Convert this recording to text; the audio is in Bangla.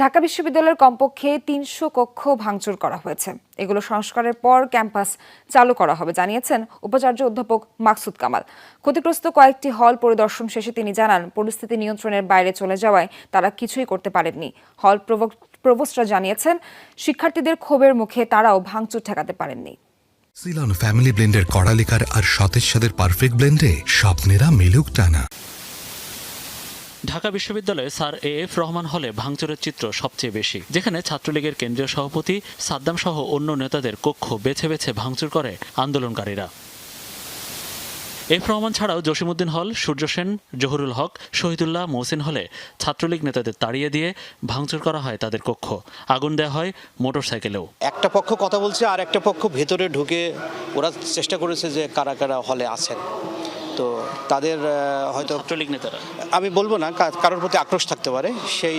ঢাকা বিশ্ববিদ্যালয়ের কমপক্ষে ৩০০ কক্ষ ভাঙচুর করা হয়েছে। এগুলো সংস্কারের পর ক্যাম্পাস চালু করা হবে জানিয়েছেন উপাচার্য অধ্যাপক মাকসুদ কামাল। ক্ষতিগ্রস্ত কয়েকটি হল পরিদর্শন শেষে তিনি জানান, পরিস্থিতি নিয়ন্ত্রণের বাইরে চলে যাওয়ায় তারা কিছুই করতে পারেননি। হল প্রভোস্টরা জানিয়েছেন, শিক্ষার্থীদের ক্ষোভের মুখে তারাও ভাঙচুর ঠেকাতে পারেননি। সিলন ফ্যামিলি ব্লেন্ডের কড়ালিকার আর সতেজ সাদের পারফেক্ট ব্লেন্ডে স্বপ্নেরা মিলুক টানা। ঢাকা বিশ্ববিদ্যালয়ে স্যার এএফ রহমান হলে ভাঙচুরের চিত্র সবচেয়ে বেশি, যেখানে ছাত্রলীগের কেন্দ্রীয় সভাপতি সাদ্দাম সহ অন্য নেতাদের কক্ষ বেছে বেছে ভাঙচুর করে আন্দোলনকারীরা। এফ রহমান ছাড়াও জসিমউদ্দিন হল, সূর্য সেন, জহুরুল হক, শহীদুল্লাহ, মহসিন হলে ছাত্রলীগ নেতাদের তাড়িয়ে দিয়ে ভাঙচুর করা হয় তাদের কক্ষ। আগুন দেওয়া হয় মোটরসাইকেলেও। একটা পক্ষ কথা বলছে আর একটা পক্ষ ভেতরে ঢুকে ওরা চেষ্টা করেছে যে কারা কারা হলে আছেন। তো তাদের হয়তো ছাত্রলীগ নেতারা, আমি বলবো না, কারোর প্রতি আক্রোশ থাকতে পারে, সেই